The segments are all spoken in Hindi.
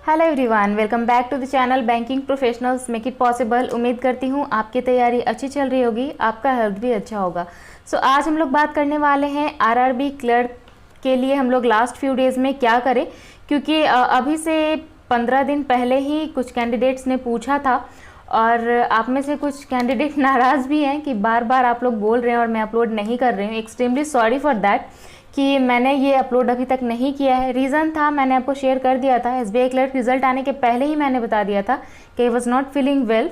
Hello everyone, welcome back to the channel banking professionals make it possible. उम्मीद करती हूँ आपकी तैयारी अच्छी चल रही होगी, आपका हेल्थ भी अच्छा होगा। सो आज हम लोग बात करने वाले हैं आरआरबी क्लर्क के लिए हम लोग लास्ट फ्यू डेज़ में क्या करें, क्योंकि अभी से 15 दिन पहले ही कुछ कैंडिडेट्स ने पूछा था और आप में से कुछ कैंडिडेट नाराज़ भी हैं कि बार बार आप लोग बोल रहे हैं और मैं अपलोड नहीं कर रही हूँ। एक्सट्रीमली सॉरी फॉर दैट कि मैंने ये अपलोड अभी तक नहीं किया है। रीज़न था, मैंने आपको शेयर कर दिया था, एसबीआई क्लर्क रिजल्ट आने के पहले ही मैंने बता दिया था कि I was not feeling well,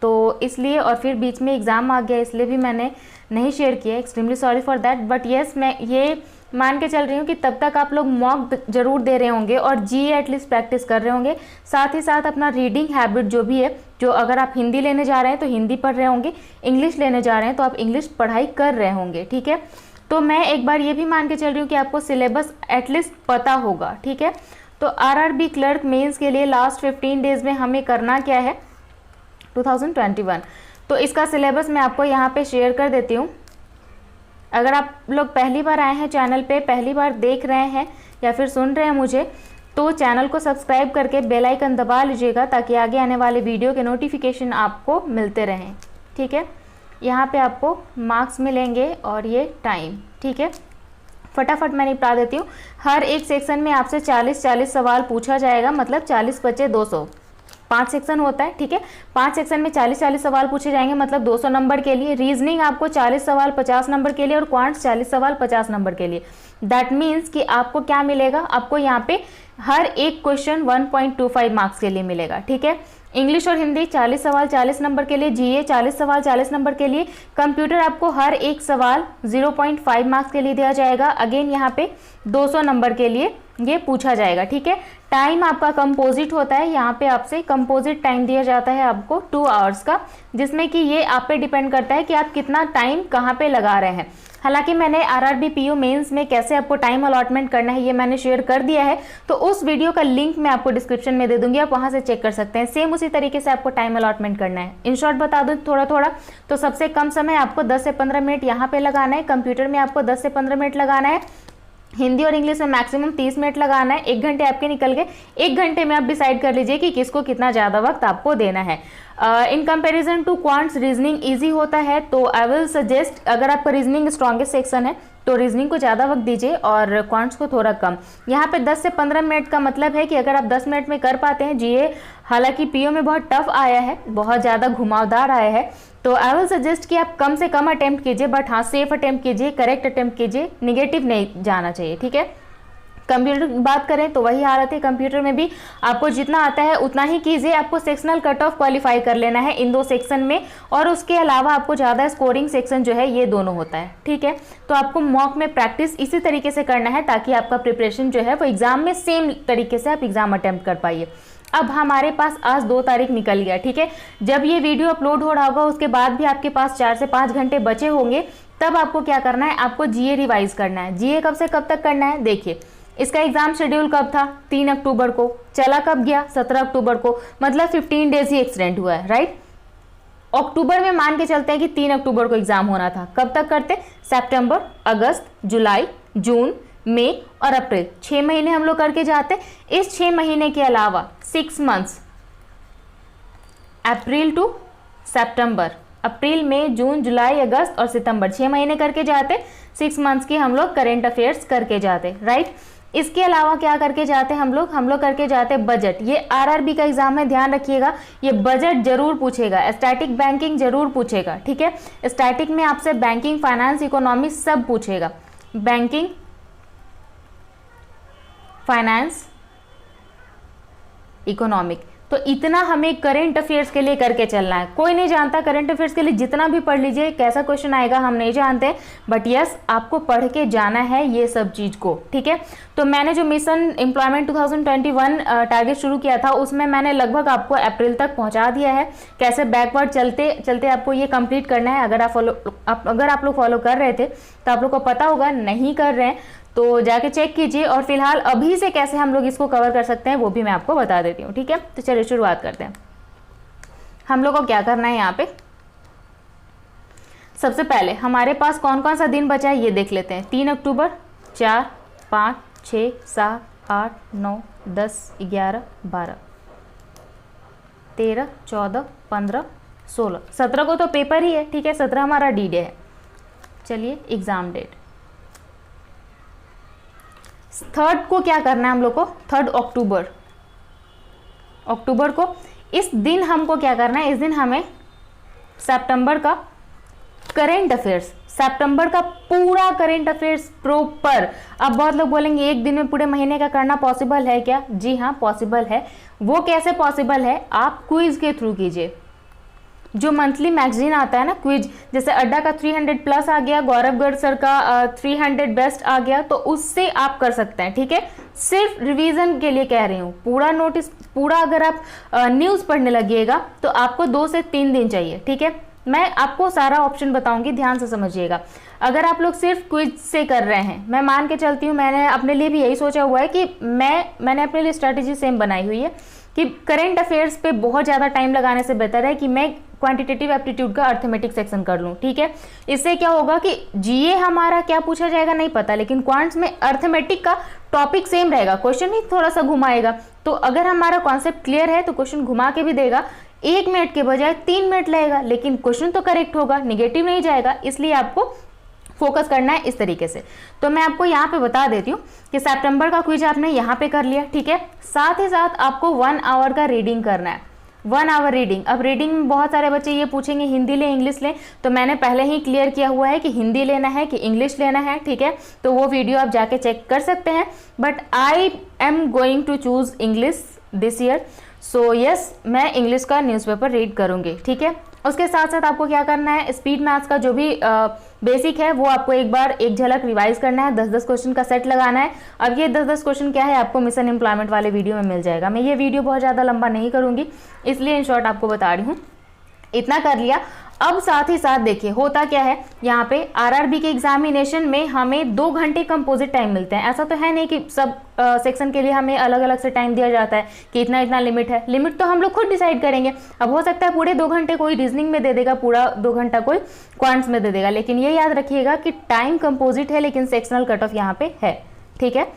तो इसलिए, और फिर बीच में एग्ज़ाम आ गया इसलिए भी मैंने नहीं शेयर किया। Extremely sorry for that, but yes मैं ये मान के चल रही हूँ कि तब तक आप लोग मॉक जरूर दे रहे होंगे और जीए एटलीस्ट प्रैक्टिस कर रहे होंगे। साथ ही साथ अपना रीडिंग हैबिट जो भी है, जो अगर आप हिंदी लेने जा रहे हैं तो हिंदी पढ़ रहे होंगे, इंग्लिश लेने जा रहे हैं तो आप इंग्लिश पढ़ाई कर रहे होंगे, ठीक है। तो मैं एक बार ये भी मान के चल रही हूँ कि आपको सिलेबस एटलीस्ट पता होगा, ठीक है। तो आरआरबी क्लर्क मेंस के लिए लास्ट 15 डेज़ में हमें करना क्या है 2021, तो इसका सिलेबस मैं आपको यहाँ पे शेयर कर देती हूँ। अगर आप लोग पहली बार आए हैं चैनल पे, पहली बार देख रहे हैं या फिर सुन रहे हैं मुझे, तो चैनल को सब्सक्राइब करके बेल आइकन दबा लीजिएगा ताकि आगे आने वाले वीडियो के नोटिफिकेशन आपको मिलते रहें, ठीक है। यहाँ पे आपको मार्क्स मिलेंगे और ये टाइम, ठीक है। फटाफट मैं निपटा देती हूँ। हर एक सेक्शन में आपसे 40-40 सवाल पूछा जाएगा, मतलब 40 बचे 200, 5 सेक्शन होता है, ठीक है। 5 सेक्शन में 40-40 सवाल पूछे जाएंगे, मतलब 200 नंबर के लिए। रीजनिंग आपको 40 सवाल 50 नंबर के लिए और क्वांट्स 40 सवाल 50 नंबर के लिए। दैट मीन्स कि आपको क्या मिलेगा, आपको यहाँ पे हर एक क्वेश्चन 1.25 मार्क्स के लिए मिलेगा, ठीक है। इंग्लिश और हिंदी 40 सवाल 40 नंबर के लिए, जीए 40 सवाल 40 नंबर के लिए, कंप्यूटर आपको हर एक सवाल 0.5 मार्क्स के लिए दिया जाएगा। अगेन यहाँ पे 200 नंबर के लिए ये पूछा जाएगा, ठीक है। टाइम आपका कंपोजिट होता है, यहाँ पे आपसे कंपोजिट टाइम दिया जाता है आपको 2 आवर्स का, जिसमें कि ये आप पे डिपेंड करता है कि आप कितना टाइम कहाँ पे लगा रहे हैं। हालांकि मैंने आरआरबी पीओ मेंस में कैसे आपको टाइम अलॉटमेंट करना है ये मैंने शेयर कर दिया है, तो उस वीडियो का लिंक मैं आपको डिस्क्रिप्शन में दे दूंगी, आप वहां से चेक कर सकते हैं। सेम उसी तरीके से आपको टाइम अलॉटमेंट करना है। इन शॉर्ट बता दूं थोड़ा थोड़ा, तो सबसे कम समय आपको 10 से 15 मिनट यहाँ पे लगाना है, कंप्यूटर में आपको 10 से 15 मिनट लगाना है, हिंदी और इंग्लिश में मैक्सिमम 30 मिनट लगाना है। 1 घंटे आपके निकल गए, 1 घंटे में आप डिसाइड कर लीजिए कि किसको कितना ज़्यादा वक्त आपको देना है। In comparison to quants reasoning easy होता है, तो आई विल सजेस्ट, अगर आपका रीजनिंग स्ट्रॉन्गेस्ट सेक्शन है तो रीजनिंग को ज़्यादा वक्त दीजिए और क्वांट्स को थोड़ा कम। यहाँ पे 10 से 15 मिनट का मतलब है कि अगर आप 10 मिनट में कर पाते हैं जीए, हालांकि पीओ में बहुत टफ आया है, बहुत ज़्यादा घुमावदार आया है, तो आई विल सजेस्ट कि आप कम से कम अटेम्प्ट कीजिए, बट हाँ सेफ अटेम्प्ट कीजिए, करेक्ट अटेम्प्ट कीजिए, निगेटिव नहीं जाना चाहिए, ठीक है। कंप्यूटर की बात करें तो वही हालत है, कंप्यूटर में भी आपको जितना आता है उतना ही कीजिए। आपको सेक्शनल कट ऑफ क्वालिफाई कर लेना है इन 2 सेक्शन में, और उसके अलावा आपको ज़्यादा स्कोरिंग सेक्शन जो है ये दोनों होता है, ठीक है। तो आपको मॉक में प्रैक्टिस इसी तरीके से करना है ताकि आपका प्रिपरेशन जो है वो एग्जाम में सेम तरीके से आप एग्जाम अटेम्प्ट कर पाइए। अब हमारे पास आज 2 तारीख निकल गया, ठीक है। जब ये वीडियो अपलोड हो रहा होगा उसके बाद भी आपके पास 4 से 5 घंटे बचे होंगे, तब आपको क्या करना है, आपको जीए रिवाइज करना है। जीए कब से कब तक करना है, देखिए इसका एग्जाम शेड्यूल कब था, 3 अक्टूबर को, चला कब गया, 17 अक्टूबर को, मतलब 15 डेज ही एक्सटेंड हुआ है, राइट। अक्टूबर में मान के चलते हैं कि 3 अक्टूबर को एग्जाम होना था, कब तक करते, सितंबर, अगस्त, जुलाई, जून, मई और अप्रैल, 6 महीने हम लोग करके जाते। इस 6 महीने के अलावा 6 मंथ्स, अप्रैल टू सितंबर, अप्रैल मई जून जुलाई अगस्त और सितंबर, 6 महीने करके जाते। 6 मंथ्स की हम लोग करेंट अफेयर्स करके जाते, राइट। इसके अलावा क्या करके जाते हम लोग करके जाते बजट। ये आरआरबी का एग्जाम है, ध्यान रखिएगा, ये बजट जरूर पूछेगा, स्टैटिक बैंकिंग जरूर पूछेगा, ठीक है। स्टैटिक में आपसे बैंकिंग, फाइनेंस, इकोनॉमी सब पूछेगा, बैंकिंग, फाइनेंस, इकोनॉमिक। तो इतना हमें करंट अफेयर्स के लिए करके चलना है। कोई नहीं जानता करंट अफेयर्स के लिए, जितना भी पढ़ लीजिए कैसा क्वेश्चन आएगा हम नहीं जानते, बट यस आपको पढ़ के जाना है ये सब चीज को, ठीक है। तो मैंने जो मिशन एम्प्लॉयमेंट 2021 टारगेट शुरू किया था उसमें मैंने लगभग आपको अप्रैल तक पहुंचा दिया है। कैसे बैकवर्ड चलते चलते आपको ये कंप्लीट करना है। अगर आप लोग फॉलो कर रहे थे तो आप लोग को पता होगा, नहीं कर रहे हैं तो जाके चेक कीजिए। और फिलहाल अभी से कैसे हम लोग इसको कवर कर सकते हैं वो भी मैं आपको बता देती हूँ, ठीक है। तो चलिए शुरुआत करते हैं। हम लोग को क्या करना है, यहाँ पे सबसे पहले हमारे पास कौन कौन सा दिन बचा है ये देख लेते हैं। 3 अक्टूबर, 4, 5, 6, 7, 8, 9, 10, 11, 12, 13, 14, 15, 16, 17 को तो पेपर ही है, ठीक है, 17 हमारा डी डे है। चलिए एग्ज़ाम डेट, 3rd को क्या करना है हम लोग को, 3rd अक्टूबर को इस दिन हमको क्या करना है, इस दिन हमें सितंबर का करेंट अफेयर्स, सितंबर का पूरा करेंट अफेयर्स प्रॉपर। अब बहुत लोग बोलेंगे एक दिन में पूरे महीने का करना पॉसिबल है क्या? जी हाँ पॉसिबल है। वो कैसे पॉसिबल है? आप क्विज के थ्रू कीजिए। जो मंथली मैगजीन आता है ना क्विज, जैसे अड्डा का 300 प्लस आ गया, गौरव गर्ग सर का 300 बेस्ट आ गया, तो उससे आप कर सकते हैं, ठीक है। सिर्फ रिवीजन के लिए कह रही हूँ, पूरा नोटिस, पूरा अगर आप न्यूज़ पढ़ने लगिएगा तो आपको 2 से 3 दिन चाहिए, ठीक है। मैं आपको सारा ऑप्शन बताऊंगी, ध्यान से समझिएगा। अगर आप लोग सिर्फ क्विज से कर रहे हैं, मैं मान के चलती हूँ, मैंने अपने लिए भी यही सोचा हुआ है कि मैंने अपने लिए स्ट्रैटेजी सेम बनाई हुई है कि करेंट अफेयर्स पे बहुत ज़्यादा टाइम लगाने से बेहतर है कि मैं क्वांटिटेटिव एप्टीट्यूड का अर्थमेटिक सेक्शन कर लूँ, ठीक है। इससे क्या होगा कि जीए हमारा क्या पूछा जाएगा नहीं पता, लेकिन क्वांट्स में अर्थमेटिक का टॉपिक सेम रहेगा, क्वेश्चन ही थोड़ा सा घुमाएगा। तो अगर हमारा कॉन्सेप्ट क्लियर है तो क्वेश्चन घुमा के भी देगा, 1 मिनट के बजाय 3 मिनट लगेगा, लेकिन क्वेश्चन तो करेक्ट होगा, निगेटिव नहीं जाएगा। इसलिए आपको फोकस करना है इस तरीके से। तो मैं आपको यहाँ पे बता देती हूँ कि सितंबर का क्विज आपने यहाँ पे कर लिया, ठीक है। साथ ही साथ आपको 1 आवर का रीडिंग करना है, 1 आवर रीडिंग। अब रीडिंग में बहुत सारे बच्चे ये पूछेंगे हिंदी ले इंग्लिश ले, तो मैंने पहले ही क्लियर किया हुआ है कि हिंदी लेना है कि इंग्लिश लेना है, ठीक है। तो वो वीडियो आप जाके चेक कर सकते हैं, but I am going to choose English this year, so yes मैं इंग्लिश का न्यूज़पेपर रीड करूँगी, ठीक है। उसके साथ साथ आपको क्या करना है, स्पीड मैथ्स का जो भी बेसिक है वो आपको एक झलक रिवाइज करना है, 10-10 क्वेश्चन का सेट लगाना है। अब ये 10-10 क्वेश्चन क्या है आपको मिशन एम्प्लॉयमेंट वाले वीडियो में मिल जाएगा। मैं ये वीडियो बहुत ज़्यादा लंबा नहीं करूँगी, इसलिए इन शॉर्ट आपको बता रही हूँ। इतना कर लिया। अब साथ ही साथ देखिए होता क्या है, यहाँ पे आरआरबी के एग्जामिनेशन में हमें 2 घंटे कंपोजिट टाइम मिलते हैं। ऐसा तो है नहीं कि सब सेक्शन के लिए हमें अलग अलग से टाइम दिया जाता है कि इतना इतना लिमिट है। लिमिट तो हम लोग खुद डिसाइड करेंगे। अब हो सकता है पूरे 2 घंटे कोई रीजनिंग में दे देगा, पूरा 2 घंटा कोई क्वांट्स में दे देगा, लेकिन ये याद रखिएगा कि टाइम कंपोजिट है लेकिन सेक्शनल कट ऑफ यहाँ पे है, ठीक है।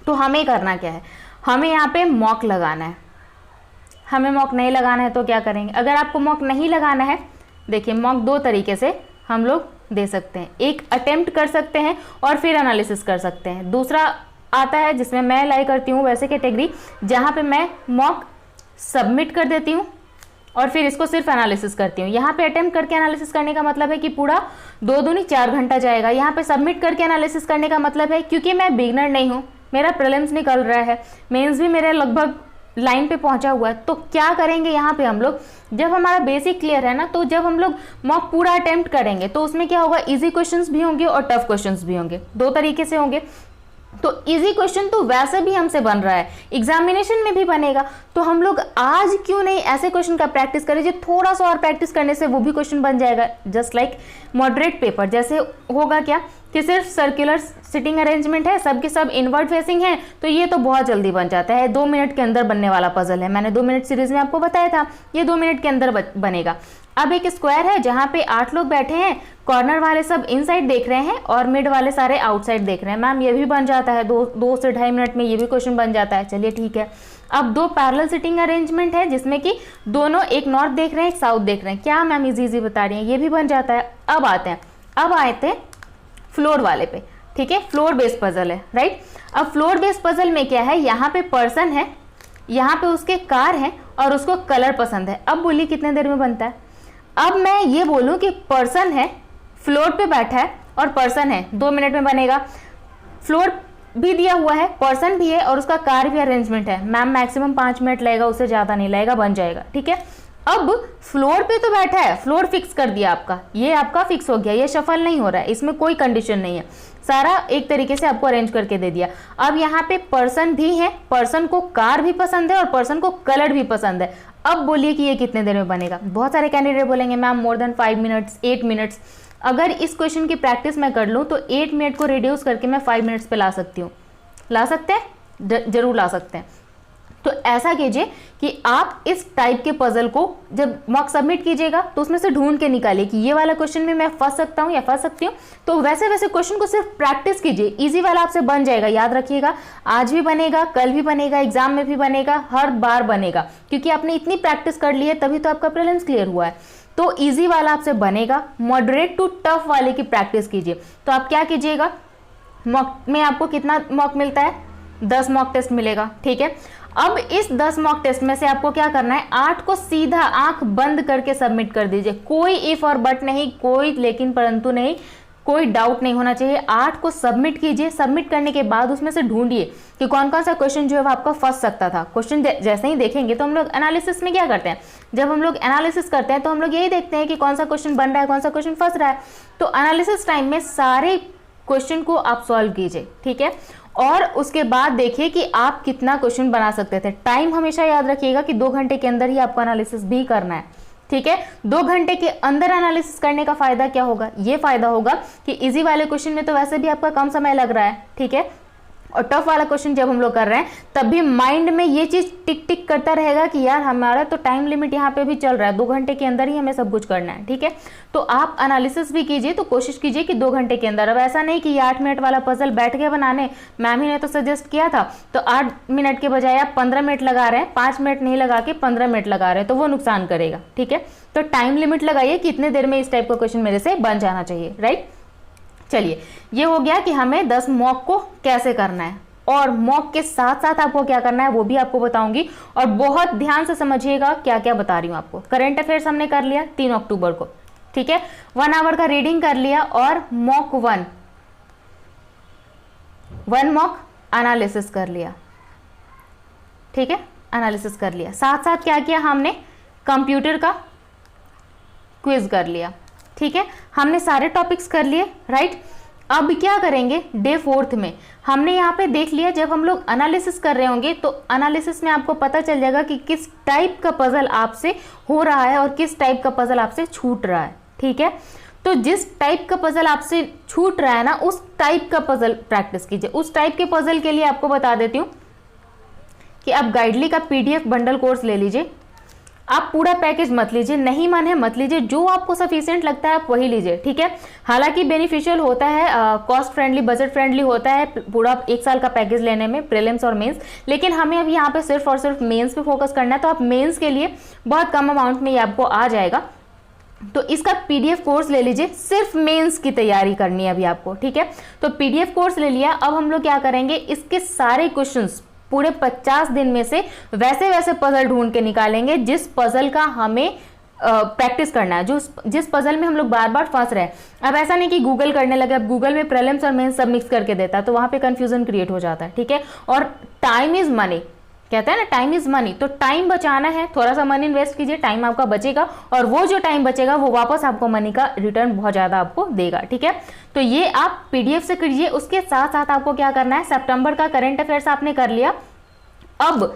तो हमें करना क्या है, हमें यहाँ पे मॉक लगाना है। हमें मॉक नहीं लगाना है तो क्या करेंगे, अगर आपको मॉक नहीं लगाना है, देखिए मॉक 2 तरीके से हम लोग दे सकते हैं। एक अटेम्प्ट कर सकते हैं और फिर एनालिसिस कर सकते हैं। दूसरा आता है जिसमें मैं लाई करती हूँ वैसे कैटेगरी, जहाँ पे मैं मॉक सबमिट कर देती हूँ और फिर इसको सिर्फ एनालिसिस करती हूँ। यहाँ पे अटेम्प्ट करके एनालिसिस करने का मतलब है कि पूरा 2 दूनी 4 घंटा जाएगा। यहाँ पे सबमिट करके एनालिसिस करने का मतलब है क्योंकि मैं बिगनर नहीं हूँ, मेरा प्रीलिम्स निकल रहा है, मेंस भी मेरे लगभग लाइन पे पहुंचा हुआ है, तो क्या करेंगे यहाँ पे हम लोग, जब हमारा बेसिक क्लियर है ना, तो जब हम लोग मॉक पूरा अटेम्प्ट करेंगे तो उसमें क्या होगा, इजी क्वेश्चंस भी होंगे और टफ क्वेश्चंस भी होंगे, 2 तरीके से होंगे। तो इजी क्वेश्चन तो वैसे भी हमसे बन रहा है, एग्जामिनेशन में भी बनेगा, तो हम लोग आज क्यों नहीं ऐसे क्वेश्चन का प्रैक्टिस करें जो थोड़ा सा और प्रैक्टिस करने से वो भी क्वेश्चन बन जाएगा। जस्ट लाइक मॉडरेट पेपर, जैसे होगा क्या कि सिर्फ सर्कुलर सिटिंग अरेंजमेंट है, सबके सब इनवर्ड फेसिंग है, तो ये तो बहुत जल्दी बन जाता है, 2 मिनट के अंदर बनने वाला पजल है। मैंने 2 मिनट सीरीज में आपको बताया था, ये 2 मिनट के अंदर बनेगा। अब एक स्क्वायर है जहाँ पे 8 लोग बैठे हैं, कॉर्नर वाले सब इनसाइड देख रहे हैं और मिड वाले सारे आउटसाइड देख रहे हैं। मैम ये भी बन जाता है 2 से 2.5 मिनट में, ये भी क्वेश्चन बन जाता है। चलिए ठीक है। अब 2 पैरेलल सिटिंग अरेंजमेंट है जिसमें कि दोनों एक नॉर्थ देख रहे हैं एक साउथ देख रहे हैं। क्या मैम इजी बता रही हैं, ये भी बन जाता है। अब आए थे फ्लोर वाले पे, ठीक है, फ्लोर बेस्ड पजल है, राइट। अब फ्लोर बेस्ड पजल में क्या है, यहाँ पे पर्सन है, यहाँ पे उसके कार है और उसको कलर पसंद है। अब बोलिए कितने देर में बनता है। अब मैं ये बोलूं कि पर्सन है, फ्लोर पे बैठा है और पर्सन है, 2 मिनट में बनेगा। फ्लोर भी दिया हुआ है, पर्सन भी है और उसका कार भी अरेंजमेंट है, मैम मैक्सिमम 5 मिनट लगेगा, उससे ज़्यादा नहीं लगेगा, बन जाएगा, ठीक है। अब फ्लोर पे तो बैठा है, फ्लोर फिक्स कर दिया आपका, ये आपका फिक्स हो गया, ये शफल नहीं हो रहा है, इसमें कोई कंडीशन नहीं है, सारा एक तरीके से आपको अरेंज करके दे दिया। अब यहाँ पे पर्सन भी है, पर्सन को कार भी पसंद है और पर्सन को कलर भी पसंद है। अब बोलिए कि ये कितने देर में बनेगा। बहुत सारे कैंडिडेट बोलेंगे ma'am more than 5 minutes, 8 minutes. अगर इस क्वेश्चन की प्रैक्टिस मैं कर लूँ तो 8 मिनट को रिड्यूस करके मैं 5 मिनट्स पे ला सकती हूँ। ला सकते हैं, जरूर ला सकते हैं। तो ऐसा कीजिए कि आप इस टाइप के पजल को जब मॉक सबमिट कीजिएगा तो उसमें से ढूंढ के निकालिए कि ये वाला क्वेश्चन में मैं फंस सकता हूँ या फंस सकती हूँ। तो वैसे वैसे क्वेश्चन को सिर्फ प्रैक्टिस कीजिए, इजी वाला आपसे बन जाएगा। याद रखिएगा, आज भी बनेगा, कल भी बनेगा, एग्जाम में भी बनेगा, हर बार बनेगा, क्योंकि आपने इतनी प्रैक्टिस कर ली है तभी तो आपका प्रीलिम्स क्लियर हुआ है। तो इजी वाला आपसे बनेगा, मॉडरेट टू टफ वाले की प्रैक्टिस कीजिए। तो आप क्या कीजिएगा, मॉक में आपको कितना मॉक मिलता है, 10 मॉक टेस्ट मिलेगा, ठीक है। अब इस 10 मॉक टेस्ट में से आपको क्या करना है, 8 को सीधा आंख बंद करके सबमिट कर दीजिए। कोई इफ और बट नहीं, कोई लेकिन परंतु नहीं, कोई डाउट नहीं होना चाहिए। 8 को सबमिट कीजिए। सबमिट करने के बाद उसमें से ढूंढिए कि कौन कौन सा क्वेश्चन जो है वो आपका फंस सकता था। क्वेश्चन जैसे ही देखेंगे तो हम लोग एनालिसिस में क्या करते हैं, जब हम लोग एनालिसिस करते हैं तो हम लोग यही देखते हैं कि कौन सा क्वेश्चन बन रहा है, कौन सा क्वेश्चन फंस रहा है। तो एनालिसिस टाइम में सारे क्वेश्चन को आप सॉल्व कीजिए, ठीक है। और उसके बाद देखिए कि आप कितना क्वेश्चन बना सकते थे। टाइम हमेशा याद रखिएगा कि 2 घंटे के अंदर ही आपको एनालिसिस भी करना है, ठीक है। 2 घंटे के अंदर एनालिसिस करने का फायदा क्या होगा, ये फायदा होगा कि इजी वाले क्वेश्चन में तो वैसे भी आपका कम समय लग रहा है, ठीक है। और टफ वाला क्वेश्चन जब हम लोग कर रहे हैं तब भी माइंड में ये चीज टिक टिक करता रहेगा कि यार हमारा तो टाइम लिमिट यहाँ पे भी चल रहा है, 2 घंटे के अंदर ही हमें सब कुछ करना है, ठीक है। तो आप एनालिसिस भी कीजिए, तो कोशिश कीजिए कि 2 घंटे के अंदर। अब ऐसा नहीं कि ये 8 मिनट वाला पजल बैठ के बनाने, मैम ही ने तो सजेस्ट किया था, तो 8 मिनट के बजाय आप 15 मिनट लगा रहे हैं, 5 मिनट नहीं लगा के 15 मिनट लगा रहे हैं, तो वो नुकसान करेगा, ठीक है। तो टाइम लिमिट लगाइए कि इतने देर में इस टाइप का क्वेश्चन मेरे से बन जाना चाहिए, राइट। चलिए, ये हो गया कि हमें 10 मॉक को कैसे करना है, और मॉक के साथ साथ आपको क्या करना है वो भी आपको बताऊंगी। और बहुत ध्यान से समझिएगा क्या क्या बता रही हूं आपको। करंट अफेयर्स हमने कर लिया 3 अक्टूबर को, ठीक है। 1 आवर का रीडिंग कर लिया, और मॉक 1 मॉक एनालिसिस कर लिया, ठीक है। एनालिसिस कर लिया, साथ साथ क्या किया हमने, कंप्यूटर का क्विज कर लिया, ठीक है। हमने सारे टॉपिक्स कर लिए, राइट। अब क्या करेंगे, डे 4 में हमने यहाँ पे देख लिया, जब हम लोग एनालिसिस कर रहे होंगे तो एनालिसिस में आपको पता चल जाएगा कि किस टाइप का पजल आपसे हो रहा है और किस टाइप का पजल आपसे छूट रहा है, ठीक है। तो जिस टाइप का पजल आपसे छूट रहा है ना, उस टाइप का पजल प्रैक्टिस कीजिए। उस टाइप के पजल के लिए आपको बता देती हूँ कि आप गाइडली का PDF बंडल कोर्स ले लीजिए। आप पूरा पैकेज मत लीजिए, नहीं मन है मत लीजिए, जो आपको सफिशिएंट लगता है आप वही लीजिए, ठीक है। हालांकि बेनिफिशियल होता है, कॉस्ट फ्रेंडली, बजट फ्रेंडली होता है पूरा 1 साल का पैकेज लेने में, प्रीलिम्स और मेंस। लेकिन हमें अब यहाँ पे सिर्फ और सिर्फ मेंस पे फोकस करना है, तो आप मेंस के लिए बहुत कम अमाउंट में ये आपको आ जाएगा। तो इसका PDF कोर्स ले लीजिए, सिर्फ मेंस की तैयारी करनी है अभी आपको, ठीक है। तो PDF कोर्स ले लिया। अब हम लोग क्या करेंगे, इसके सारे क्वेश्चंस पूरे 50 दिन में से वैसे वैसे पजल ढूंढ के निकालेंगे जिस पजल का हमें प्रैक्टिस करना है, जिस पजल में हम लोग बार बार फंस रहे हैं। अब ऐसा नहीं कि गूगल करने लगे, अब गूगल में प्रीलिम्स और मेंस सब मिक्स करके देता है, तो वहां पे कंफ्यूजन क्रिएट हो जाता है, ठीक है। और टाइम इज मनी, कहते हैं ना, टाइम इज मनी। तो टाइम बचाना है, थोड़ा सा मनी इन्वेस्ट कीजिए, टाइम आपका बचेगा, और वो जो टाइम बचेगा वो वापस आपको मनी का रिटर्न बहुत ज्यादा आपको देगा, ठीक है। तो ये आप PDF से कीजिए। उसके साथ साथ आपको क्या करना है, सितंबर का करंट अफेयर्स आपने कर लिया। अब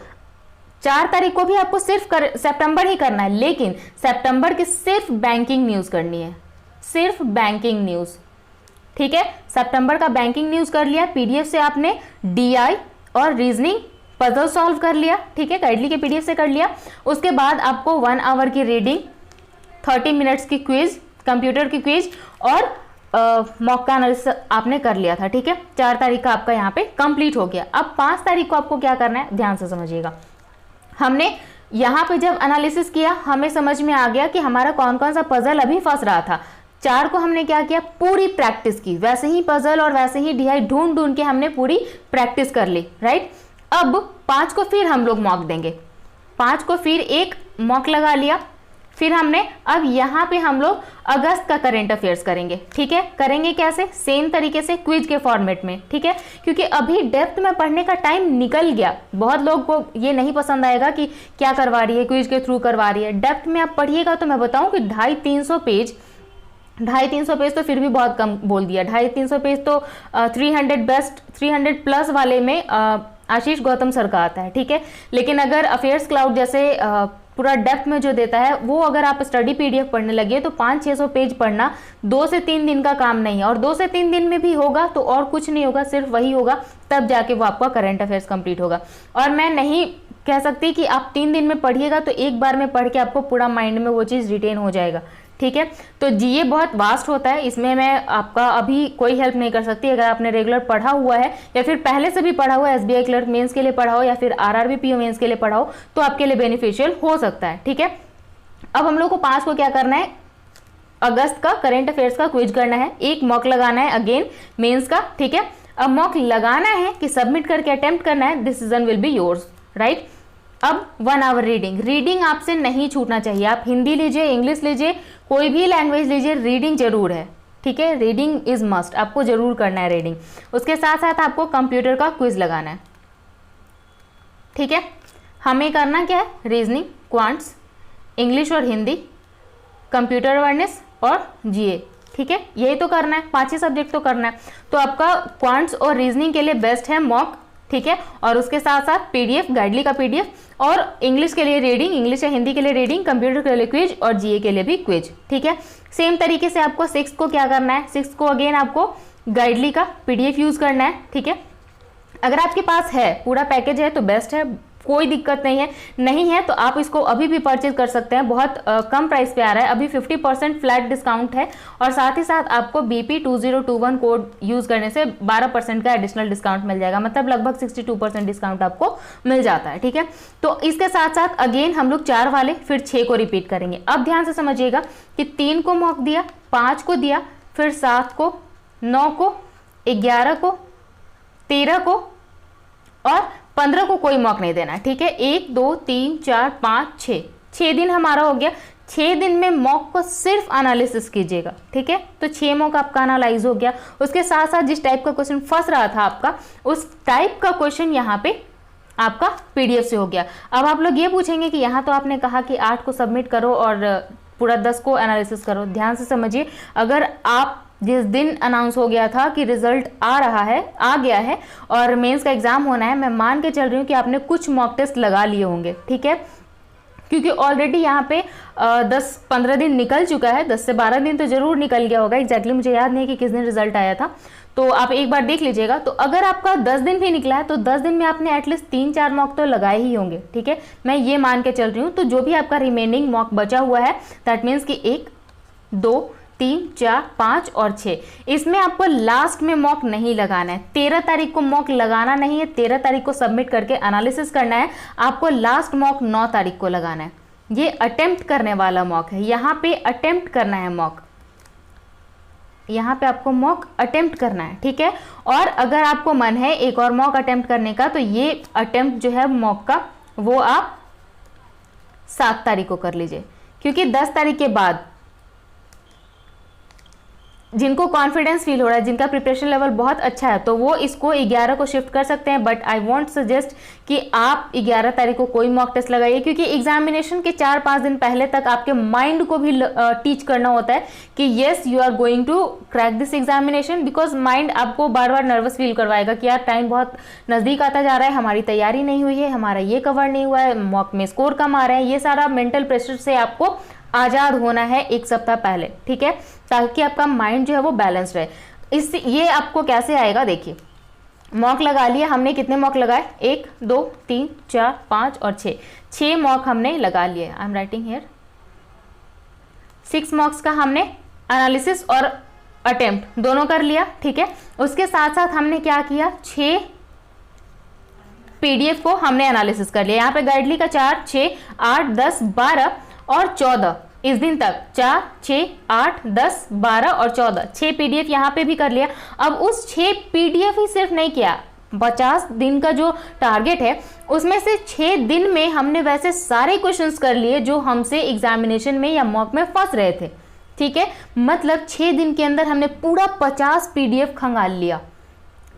4 तारीख को भी आपको सिर्फ सितंबर ही करना है, लेकिन सितंबर की सिर्फ बैंकिंग न्यूज करनी है, सिर्फ बैंकिंग न्यूज, ठीक है। सितंबर का बैंकिंग न्यूज कर लिया। PDF से आपने DI और रीजनिंग पजल सॉल्व कर लिया, ठीक है, गाइडली के PDF से कर लिया। उसके बाद आपको 1 आवर की रीडिंग, 30 मिनट्स की क्विज, कंप्यूटर की क्विज, और मॉक का एनालिसिस आपने कर लिया था, ठीक है। 4 तारीख का आपका यहाँ पे कंप्लीट हो गया। अब 5 तारीख को आपको क्या करना है, ध्यान से समझिएगा। हमने यहाँ पे जब एनालिसिस किया, हमें समझ में आ गया कि हमारा कौन कौन सा पजल अभी फंस रहा था। 4 को हमने क्या किया, पूरी प्रैक्टिस की, वैसे ही पजल और वैसे ही DI ढूंढ के हमने पूरी प्रैक्टिस कर ली, राइट। अब 5 को फिर हम लोग मॉक देंगे, 5 को फिर एक मॉक लगा लिया। फिर हमने अब यहाँ पे हम लोग अगस्त का करंट अफेयर्स करेंगे, ठीक है। करेंगे कैसे, सेम तरीके से क्विज के फॉर्मेट में, ठीक है, क्योंकि अभी डेप्थ में पढ़ने का टाइम निकल गया। बहुत लोग को ये नहीं पसंद आएगा कि क्या करवा रही है, क्विज के थ्रू करवा रही है। डेप्थ में आप पढ़िएगा तो मैं बताऊं कि 250-300 पेज, 250-300 पेज तो फिर भी बहुत कम बोल दिया। 250-300 पेज तो 300 बेस्ट, 300 प्लस वाले में आशीष गौतम सर का आता है, ठीक है। लेकिन अगर अफेयर्स क्लाउड जैसे पूरा डेप्थ में जो देता है, वो अगर आप स्टडी PDF पढ़ने लगे तो 500-600 पेज पढ़ना 2 से 3 दिन का काम नहीं है। और 2 से 3 दिन में भी होगा तो और कुछ नहीं होगा, सिर्फ वही होगा, तब जाके वो आपका करंट अफेयर्स कंप्लीट होगा। और मैं नहीं कह सकते हैं कि आप 3 दिन में पढ़िएगा तो एक बार में पढ़ के आपको पूरा माइंड में वो चीज़ रिटेन हो जाएगा, ठीक है। तो जीए बहुत वास्ट होता है, इसमें मैं आपका अभी कोई हेल्प नहीं कर सकती। अगर आपने रेगुलर पढ़ा हुआ है या फिर पहले से भी पढ़ा हुआ है, एसबीआई क्लर्क मेंस के लिए पढ़ा हो या फिर आरआरबी पीओ मेंस के लिए पढ़ा हो, तो आपके लिए बेनिफिशियल हो सकता है, ठीक है। अब हम लोग को 5 को क्या करना है, अगस्त का करेंट अफेयर्स का क्विज करना है, एक मॉक लगाना है अगेन मेंस का, ठीक है। अब मॉक लगाना है कि सबमिट करके अटेम्प्ट करना है, decision will be yours, right. अब 1 आवर रीडिंग आपसे नहीं छूटना चाहिए। आप हिंदी लीजिए, इंग्लिश लीजिए, कोई भी लैंग्वेज लीजिए, रीडिंग जरूर है, ठीक है। रीडिंग इज मस्ट, आपको जरूर करना है रीडिंग। उसके साथ साथ आपको कंप्यूटर का क्विज लगाना है, ठीक है। हमें करना क्या है, रीजनिंग, क्वांट्स, इंग्लिश और हिंदी, कंप्यूटर अवेयरनेस और जीए, ठीक है। यही तो करना है, 5 ही सब्जेक्ट तो करना है। तो आपका क्वांट्स और रीजनिंग के लिए बेस्ट है मॉक, ठीक है। और उसके साथ साथ पीडीएफ, गाइडली का पीडीएफ, और इंग्लिश के लिए रीडिंग, इंग्लिश या हिंदी के लिए रीडिंग, कंप्यूटर के लिए क्विज और जीए के लिए भी क्विज, ठीक है। सेम तरीके से आपको 6 को क्या करना है, 6 को अगेन आपको गाइडली का पीडीएफ यूज करना है, ठीक है। अगर आपके पास है, पूरा पैकेज है तो बेस्ट है, कोई दिक्कत नहीं है। नहीं है तो आप इसको अभी भी परचेज कर सकते हैं, बहुत कम प्राइस पे आ रहा है, अभी 50% फ्लैट डिस्काउंट है। और साथ ही साथ आपको BP 2021 कोड यूज करने से 12% का एडिशनल डिस्काउंट मिल जाएगा, मतलब लगभग 62% डिस्काउंट आपको मिल जाता है, ठीक है। तो इसके साथ साथ अगेन हम लोग 4 वाले फिर 6 को रिपीट करेंगे। अब ध्यान से समझिएगा कि 3 को मॉक दिया, 5 को दिया, फिर 7 को, 9 को, 11 को, 13 को और 15 को कोई मॉक नहीं देना, ठीक है। 1 2 3 4 5 6 दिन हमारा हो गया। 6 दिन में मॉक को सिर्फ एनालिसिस कीजिएगा, ठीक है। तो 6 मॉक आपका एनालाइज हो गया। उसके साथ साथ जिस टाइप का क्वेश्चन फंस रहा था आपका, उस टाइप का क्वेश्चन यहाँ पे आपका पीडीएफ से हो गया। अब आप लोग ये पूछेंगे कि यहाँ तो आपने कहा कि 8 को सबमिट करो और पूरा 10 को एनालिसिस करो। ध्यान से समझिए, अगर आप जिस दिन अनाउंस हो गया था कि रिजल्ट आ गया है और मेंस का एग्जाम होना है, मैं मान के चल रही हूँ कि आपने कुछ मॉक टेस्ट लगा लिए होंगे, ठीक है। क्योंकि ऑलरेडी यहाँ पे 10-15 दिन निकल चुका है, 10 से 12 दिन तो जरूर निकल गया होगा। एग्जैक्टली मुझे याद नहीं कि किस दिन रिजल्ट आया था, तो आप एक बार देख लीजिएगा। तो अगर आपका 10 दिन भी निकला है तो 10 दिन में आपने एटलीस्ट 3-4 मॉक तो लगाए ही होंगे, ठीक है। मैं ये मान के चल रही हूँ। तो जो भी आपका रिमेनिंग मॉक बचा हुआ है, दैट मीन्स कि 1 2 3 4 5 और 6, इसमें आपको लास्ट में मॉक नहीं लगाना है। 13 तारीख को मॉक लगाना नहीं है, 13 तारीख को सबमिट करके एनालिसिस करना है। आपको लास्ट मॉक 9 तारीख को लगाना है। ये अटेम्प्ट करने वाला मॉक है, यहाँ पे अटेम्प्ट करना है मॉक, यहाँ पे आपको मॉक अटेम्प्ट करना है, ठीक है। और अगर आपको मन है एक और मॉक अटेम्प्ट करने का, तो ये अटेम्प्ट जो है मॉक का, वो आप 7 तारीख को कर लीजिए। क्योंकि 10 तारीख के बाद जिनको कॉन्फिडेंस फील हो रहा है, जिनका प्रिपरेशन लेवल बहुत अच्छा है, तो वो इसको 11 को शिफ्ट कर सकते हैं। बट आई वॉन्ट सजेस्ट कि आप 11 तारीख को कोई मॉक टेस्ट लगाइए, क्योंकि एग्जामिनेशन के 4-5 दिन पहले तक आपके माइंड को भी टीच करना होता है कि yes you are going to crack this examination. Because mind आपको बार बार नर्वस फील करवाएगा कि यार टाइम बहुत नज़दीक आता जा रहा है, हमारी तैयारी नहीं हुई है, हमारा ये कवर नहीं हुआ है, मॉक में स्कोर कम आ रहे हैं। ये सारा मेंटल प्रेशर से आपको आज़ाद होना है 1 सप्ताह पहले, ठीक है, ताकि आपका माइंड जो है वो बैलेंस रहे। इससे ये आपको कैसे आएगा, देखिए मॉक लगा लिया हमने, कितने मॉक लगाए, 1 2 3 4 5 और 6 मॉक हमने लगा लिए। आई एम राइटिंग हियर 6 मॉक्स का हमने एनालिसिस और अटेम्प्ट दोनों कर लिया, ठीक है। उसके साथ साथ हमने क्या किया, 6 पीडीएफ को हमने एनालिसिस कर लिया। यहाँ पे गाइडली का 4 6 8 10 12 और 14 इस दिन तक, 4 6 8 10 12 और 14 6 पीडीएफ यहाँ पे भी कर लिया। अब उस 6 पीडीएफ ही सिर्फ नहीं किया, 50 दिन का जो टारगेट है उसमें से 6 दिन में हमने वैसे सारे क्वेश्चंस कर लिए जो हमसे एग्जामिनेशन में या मॉक में फंस रहे थे, ठीक है। मतलब 6 दिन के अंदर हमने पूरा 50 पीडीएफ खंगाल लिया,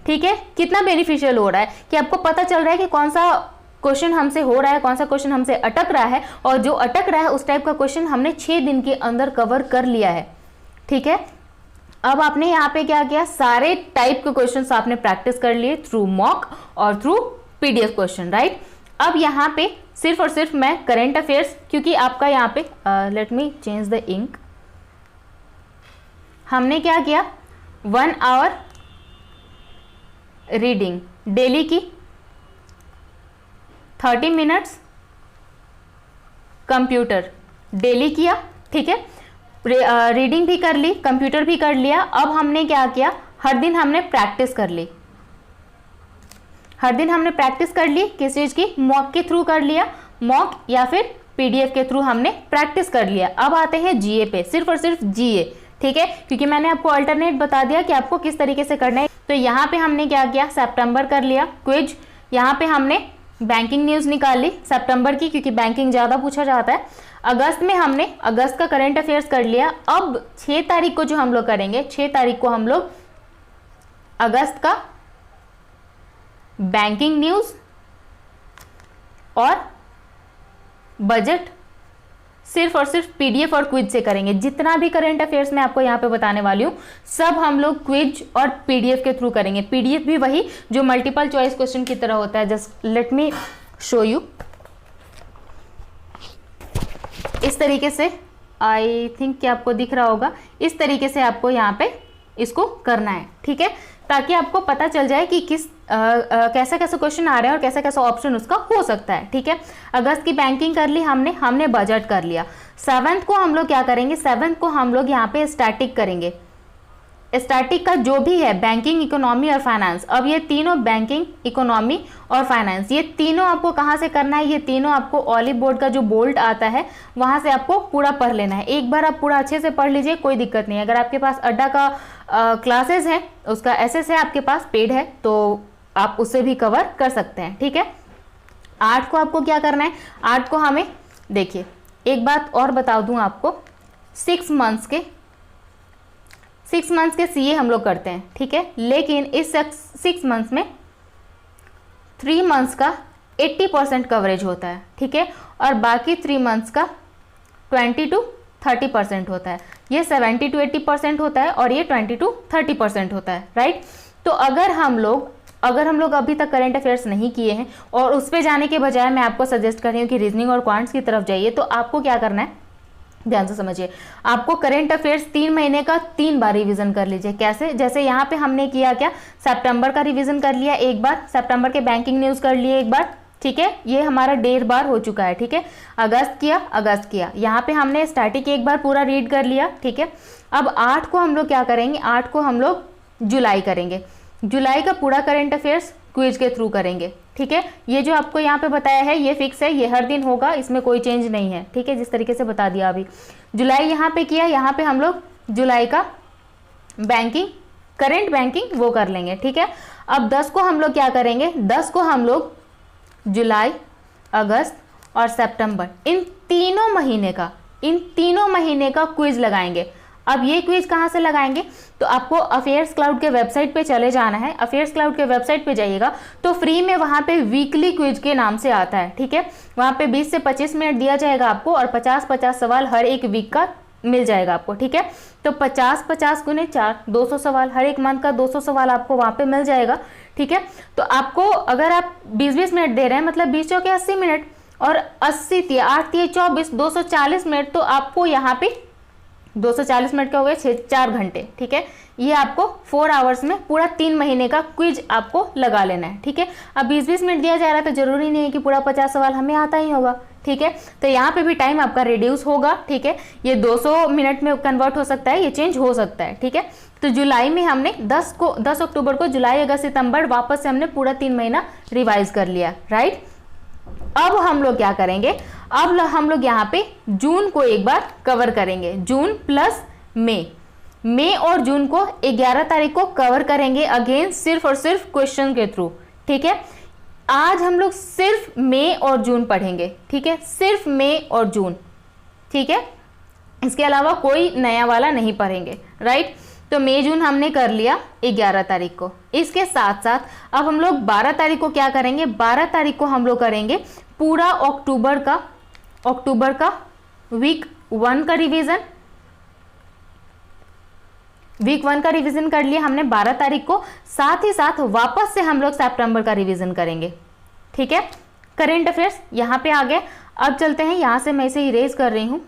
ठीक है। कितना बेनिफिशियल हो रहा है कि आपको पता चल रहा है कि कौन सा क्वेश्चन हमसे हो रहा है, कौन सा क्वेश्चन हमसे अटक रहा है, और जो अटक रहा है उस टाइप का क्वेश्चन हमने 6 दिन के अंदर कवर कर लिया है, ठीक है। अब आपने यहाँ पे क्या किया, सारे टाइप के क्वेश्चंस आपने प्रैक्टिस कर लिए थ्रू मॉक और थ्रू पीडीएफ क्वेश्चन, राइट। अब यहाँ पे सिर्फ और सिर्फ मैं करेंट अफेयर्स, क्योंकि आपका यहाँ पे let me change the ink, हमने क्या किया 1 आवर रीडिंग डेली की, 30 मिनट्स कंप्यूटर डेली किया, ठीक है। रीडिंग भी कर ली, कंप्यूटर भी कर लिया। अब हमने क्या किया, हर दिन हमने प्रैक्टिस कर ली। हर दिन हमने प्रैक्टिस कर ली, किस चीज की, मॉक के थ्रू कर लिया, मॉक या फिर पीडीएफ के थ्रू हमने प्रैक्टिस कर लिया। अब आते हैं जीए पे, सिर्फ और सिर्फ जीए, ठीक है, क्योंकि मैंने आपको अल्टरनेट बता दिया कि आपको किस तरीके से करना है। तो यहाँ पे हमने क्या किया, सितंबर कर लिया क्विज, यहाँ पे हमने बैंकिंग न्यूज निकाल ली सितंबर की, क्योंकि बैंकिंग ज्यादा पूछा जाता है। अगस्त में हमने अगस्त का करंट अफेयर्स कर लिया। अब 6 तारीख को जो हम लोग करेंगे, 6 तारीख को हम लोग अगस्त का बैंकिंग न्यूज और बजट सिर्फ और सिर्फ पीडीएफ और क्विज से करेंगे। जितना भी करंट अफेयर्स मैं आपको यहाँ पे बताने वाली हूँ, सब हम लोग क्विज और पीडीएफ के थ्रू करेंगे। पीडीएफ भी वही जो मल्टीपल चॉइस क्वेश्चन की तरह होता है। Just let me show you. इस तरीके से, आई थिंक कि आपको दिख रहा होगा, इस तरीके से आपको यहाँ पे इसको करना है, ठीक है, ताकि आपको पता चल जाए कि किस कैसा कैसा क्वेश्चन आ रहे हैं और कैसा कैसा ऑप्शन उसका हो सकता है, ठीक है। अगस्त की बैंकिंग कर ली हमने बजट कर लिया। 7th को हम लोग क्या करेंगे, 7th को हम लोग यहाँ पे स्टैटिक करेंगे। स्टैटिक का जो भी है, बैंकिंग, इकोनॉमी और फाइनेंस। अब ये तीनों, बैंकिंग, इकोनॉमी और फाइनेंस, ये तीनों आपको कहाँ से करना है, ये तीनों आपको ऑलिव बोर्ड का जो बोल्ट आता है वहां से आपको पूरा पढ़ लेना है। एक बार आप पूरा अच्छे से पढ़ लीजिए, कोई दिक्कत नहीं है। अगर आपके पास अड्डा का क्लासेस है, उसका एसएस है आपके पास, पेड है, तो आप उससे भी कवर कर सकते हैं, ठीक है। 8 को आपको क्या करना है, 8 को हमें, देखिए एक बात और बता दूं आपको, 6 मंथ्स के सीए हम लोग करते हैं, ठीक है, लेकिन इस 6 मंथ्स में 3 मंथ्स का 80% कवरेज होता है, ठीक है, और बाकी 3 मंथ्स का 20 to 30% होता है। ये 70 to 80% होता है और ये 20 to 30% होता है, राइट। तो अगर हम लोग अभी तक करंट अफेयर्स नहीं किए हैं और उस पे जाने के बजाय मैं आपको सजेस्ट कर रही हूँ कि रीजनिंग और क्वांट्स की तरफ जाइए, तो आपको क्या करना है, ध्यान से समझिए। आपको करंट अफेयर्स 3 महीने का 3 बार रिवीजन कर लीजिए। कैसे, जैसे यहाँ पे हमने किया क्या, सितंबर का रिवीजन कर लिया एक बार, सितंबर के बैंकिंग न्यूज कर लिए एक बार, ठीक है, ये हमारा 1.5 बार हो चुका है, ठीक है। अगस्त किया, यहाँ पे हमने स्टैटिक एक बार पूरा रीड कर लिया, ठीक है। अब 8 को हम लोग क्या करेंगे, 8 को हम लोग जुलाई करेंगे। जुलाई का पूरा करंट अफेयर्स क्विज के थ्रू करेंगे, ठीक है। ये जो आपको यहाँ पे बताया है ये फिक्स है, ये हर दिन होगा, इसमें कोई चेंज नहीं है, ठीक है, जिस तरीके से बता दिया अभी। जुलाई यहाँ पे किया, यहाँ पे हम लोग जुलाई का बैंकिंग, करंट बैंकिंग वो कर लेंगे, ठीक है। अब 10 को हम लोग क्या करेंगे, 10 को हम लोग जुलाई, अगस्त और सितंबर, इन तीनों महीने का क्विज लगाएंगे। अब ये क्विज कहाँ से लगाएंगे, तो आपको अफेयर्स क्लाउड के वेबसाइट पे चले जाना है। अफेयर्स क्लाउड के वेबसाइट पे जाइएगा तो फ्री में वहाँ पे वीकली क्विज के नाम से आता है, ठीक है। वहाँ पे 20 से 25 मिनट दिया जाएगा आपको और 50-50 सवाल हर एक वीक का मिल जाएगा आपको, ठीक है। तो 50-50 गुने 4, 200 सवाल, हर एक मंथ का 200 सवाल आपको वहाँ पे मिल जाएगा, ठीक है। तो आपको, अगर आप 20-20 मिनट दे रहे हैं, मतलब 20 चौके 80 मिनट और 80 × 8 × 24, 240 मिनट, तो आपको यहाँ पे 240 मिनट का हो गया 4 घंटे, ठीक है। ये आपको 4 आवर्स में पूरा 3 महीने का क्विज आपको लगा लेना है, ठीक है। अब 20-20 मिनट दिया जा रहा है तो जरूरी नहीं है कि पूरा 50 सवाल हमें आता ही होगा, ठीक है। तो यहाँ पे भी टाइम आपका रिड्यूस होगा, ठीक है। ये 200 मिनट में कन्वर्ट हो सकता है, ये चेंज हो सकता है, ठीक है। तो जुलाई में हमने 10 अक्टूबर को जुलाई, अगस्त, सितंबर वापस से हमने पूरा 3 महीना रिवाइज कर लिया, राइट। अब हम लोग क्या करेंगे, अब हम लोग यहाँ पे जून को एक बार कवर करेंगे, जून प्लस मई और जून को 11 तारीख को कवर करेंगे, अगेन सिर्फ और सिर्फ क्वेश्चन के थ्रू, ठीक है। आज हम लोग सिर्फ मई और जून पढ़ेंगे, ठीक है, सिर्फ मई और जून, ठीक है। इसके अलावा कोई नया वाला नहीं पढ़ेंगे, राइट। तो मई जून हमने कर लिया 11 तारीख को। इसके साथ साथ अब हम लोग 12 तारीख को क्या करेंगे, 12 तारीख को हम लोग करेंगे पूरा अक्टूबर का वीक 1 का रिवीजन। वीक 1 का रिवीजन कर लिया हमने 12 तारीख को, साथ ही साथ वापस से हम लोग सितंबर का रिवीजन करेंगे, ठीक है। करंट अफेयर्स यहाँ पे आ गए। अब चलते हैं, यहाँ से मैं इसे इरेज कर रही हूँ।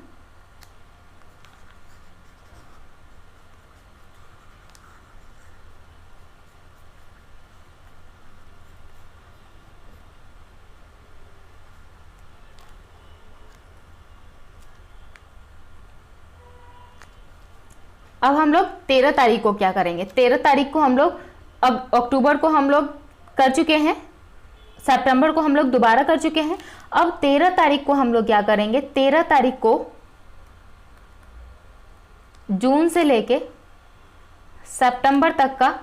अब हम लोग 13 तारीख को क्या करेंगे, 13 तारीख को हम लोग, अब अक्टूबर को हम लोग कर चुके हैं, सितंबर को हम लोग दोबारा कर चुके हैं, अब 13 तारीख को हम लोग क्या करेंगे, 13 तारीख को जून से लेके सितंबर तक का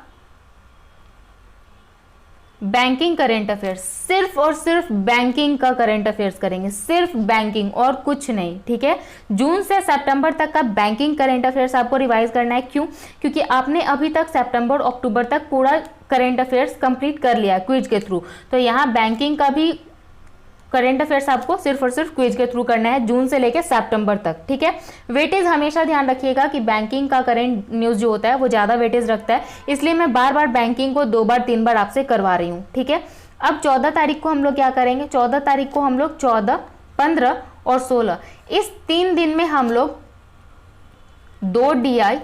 बैंकिंग करंट अफेयर्स, सिर्फ और सिर्फ बैंकिंग का करंट अफेयर्स करेंगे, सिर्फ बैंकिंग और कुछ नहीं, ठीक है। जून से सितंबर तक का बैंकिंग करंट अफेयर्स आपको रिवाइज करना है। क्यों? क्योंकि आपने अभी तक सितंबर अक्टूबर तक पूरा करंट अफेयर्स कंप्लीट कर लिया क्विज के थ्रू, तो यहाँ बैंकिंग का भी करंट अफेयर्स आपको सिर्फ और सिर्फ क्विज के थ्रू करना है, जून से लेकर सितंबर तक, ठीक है। वेटेज हमेशा ध्यान रखिएगा कि बैंकिंग का करंट न्यूज जो होता है वो ज़्यादा वेटेज रखता है, इसलिए मैं बार बार बैंकिंग को 2 बार 3 बार आपसे करवा रही हूँ, ठीक है। अब 14 तारीख को हम लोग क्या करेंगे, 14 तारीख को हम लोग 14, 15 और 16 इस 3 दिन में हम लोग 2 DI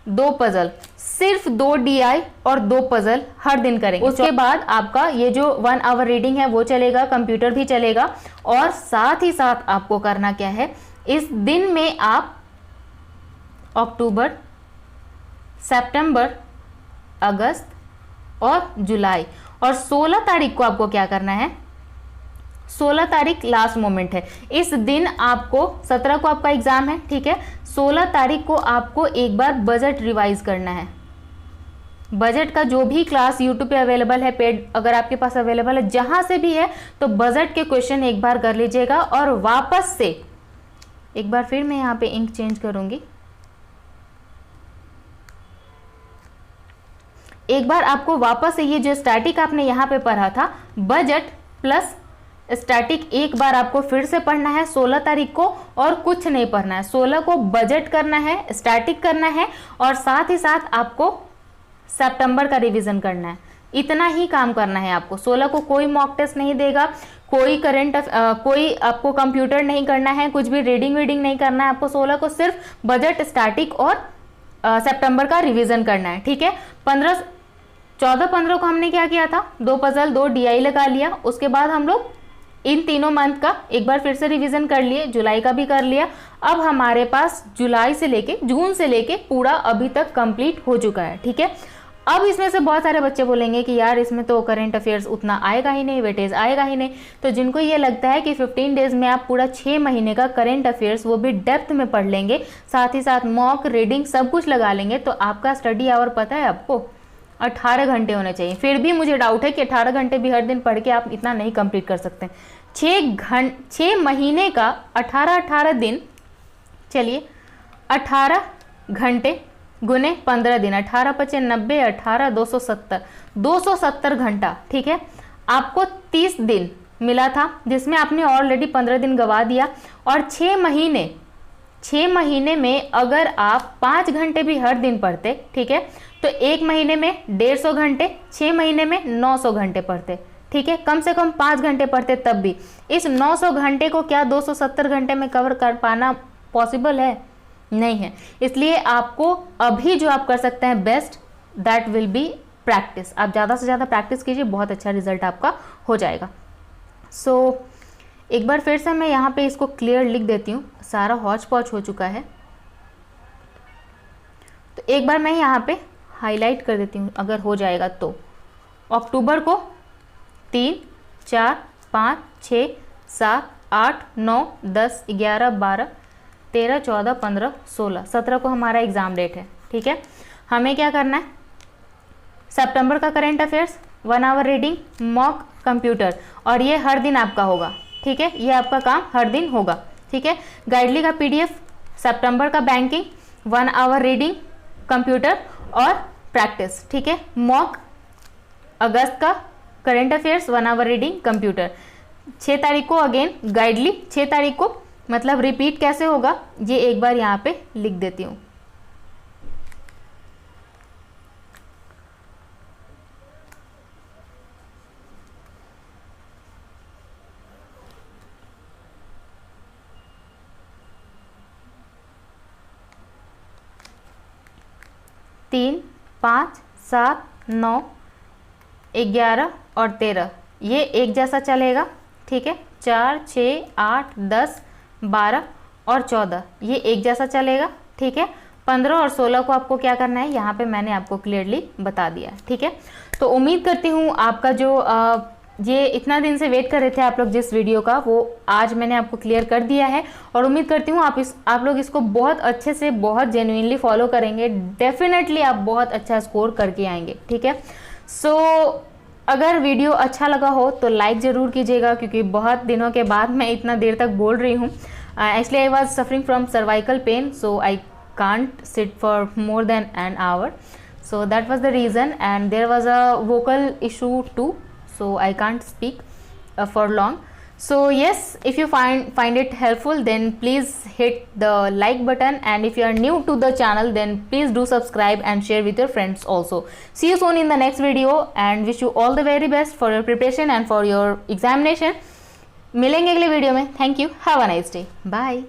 2 पजल, सिर्फ 2 DI और 2 पजल हर दिन करेंगे। उसके बाद आपका ये जो 1 आवर रीडिंग है वो चलेगा, कंप्यूटर भी चलेगा, और साथ ही साथ आपको करना क्या है, इस दिन में आप अक्टूबर, सितंबर, अगस्त और जुलाई, और 16 तारीख को आपको क्या करना है, 16 तारीख लास्ट मोमेंट है। इस दिन आपको, 17 को आपका एग्जाम है, ठीक है, 16 तारीख को आपको एक बार बजट रिवाइज करना है। बजट का जो भी क्लास यूट्यूब पे अवेलेबल है, पेड अगर आपके पास अवेलेबल है, जहां से भी है, तो बजट के क्वेश्चन एक बार कर लीजिएगा, और वापस से एक बार फिर मैं यहाँ पे इंक चेंज करूंगी, एक बार आपको वापस से ये जो स्टैटिक आपने यहाँ पे पढ़ा था, बजट प्लस स्टैटिक एक बार आपको फिर से पढ़ना है 16 तारीख को, और कुछ नहीं पढ़ना है। 16 को बजट करना है, स्टैटिक करना है, और साथ ही साथ आपको सितंबर का रिवीजन करना है। इतना ही काम करना है आपको। 16 को कोई मॉक टेस्ट नहीं देगा, कोई कोई आपको कंप्यूटर नहीं करना है, कुछ भी रीडिंग वीडिंग नहीं करना है आपको। 16 को सिर्फ बजट, स्टैटिक और सितंबर का रिवीजन करना है, ठीक है। 14, 15 को हमने क्या किया था, 2 पजल, 2 DI लगा लिया। उसके बाद हम लोग इन तीनों मंथ का एक बार फिर से रिवीजन कर लिए, जुलाई का भी कर लिया। अब हमारे पास जुलाई से लेके, जून से लेके पूरा अभी तक कंप्लीट हो चुका है, ठीक है। अब इसमें से बहुत सारे बच्चे बोलेंगे कि यार इसमें तो करंट अफेयर्स उतना आएगा ही नहीं, वेटेज आएगा ही नहीं। तो जिनको ये लगता है कि 15 डेज में आप पूरा 6 महीने का करंट अफेयर्स वो भी डेप्थ में पढ़ लेंगे, साथ ही साथ मॉक रीडिंग सब कुछ लगा लेंगे, तो आपका स्टडी आवर पता है आपको 18 घंटे होने चाहिए। फिर भी मुझे डाउट है कि 18 घंटे भी हर दिन पढ़ के आप इतना नहीं कंप्लीट कर सकते। 6 महीने का 18 दिन, चलिए 18 घंटे गुने 15 दिन, 18 × 5 = 90, 18 270 घंटा, ठीक है। आपको 30 दिन मिला था, जिसमें आपने ऑलरेडी 15 दिन गवा दिया। और 6 महीने में अगर आप 5 घंटे भी हर दिन पढ़ते, ठीक है, तो 1 महीने में 150 घंटे, 6 महीने में 900 घंटे पढ़ते, ठीक है। कम से कम 5 घंटे पढ़ते तब भी। इस 900 घंटे को क्या 270 घंटे में कवर कर पाना पॉसिबल है? नहीं है। इसलिए आपको अभी जो आप कर सकते हैं best, that will be practice. आप ज़्यादा से ज़्यादा प्रैक्टिस कीजिए, बहुत अच्छा रिजल्ट आपका हो जाएगा। सो एक बार फिर से मैं यहाँ पे इसको क्लियर लिख देती हूँ, सारा हौच पौच हो चुका है। तो एक बार मैं यहाँ पे हाईलाइट कर देती हूँ, अगर हो जाएगा तो। अक्टूबर को 3, 4, 5, 6, 7, 8, 9, 10, 11, 12, 13, 14, 15, 16, 17 को हमारा एग्ज़ाम डेट है, ठीक है। हमें क्या करना है, सितंबर का current affairs, 1 hour reading, mock, computer, और ये हर दिन आपका होगा, ठीक है। ये आपका काम हर दिन होगा, ठीक है। गाइडली का PDF, सितंबर का बैंकिंग, 1 आवर रीडिंग, कंप्यूटर और प्रैक्टिस, ठीक है। मॉक अगस्त का current affairs, 1 hour reading, computer. 6 तारीख को अगेन गाइडली, 6 तारीख को मतलब रिपीट कैसे होगा ये एक बार यहाँ पे लिख देती हूँ। तीन, 5, 7, 9, 11 और 13 ये एक जैसा चलेगा, ठीक है। 4, 6, 8, 10, 12 और 14 ये एक जैसा चलेगा, ठीक है। 15 और 16 को आपको क्या करना है, यहाँ पे मैंने आपको क्लियरली बता दिया, ठीक है। तो उम्मीद करती हूँ आपका जो ये इतना दिन से वेट कर रहे थे आप लोग जिस वीडियो का, वो आज मैंने आपको क्लियर कर दिया है। और उम्मीद करती हूँ आप लोग इसको बहुत अच्छे से, बहुत जेन्युइनली फॉलो करेंगे। डेफिनेटली आप बहुत अच्छा स्कोर करके आएंगे, ठीक है। सो अगर वीडियो अच्छा लगा हो तो लाइक ज़रूर कीजिएगा, क्योंकि बहुत दिनों के बाद मैं इतना देर तक बोल रही हूँ। Actually I was suffering from cervical pain, so I can't sit for more than an hour, so that was the reason, and there was a vocal issue too, so I can't speak for long. So yes, if you find it helpful, then please hit the like button, and if you are new to the channel, then please do subscribe and share with your friends also. See you soon in the next video, and wish you all the very best for your preparation and for your examination. मिलेंगे अगले वीडियो में। Thank you, have a nice day, bye.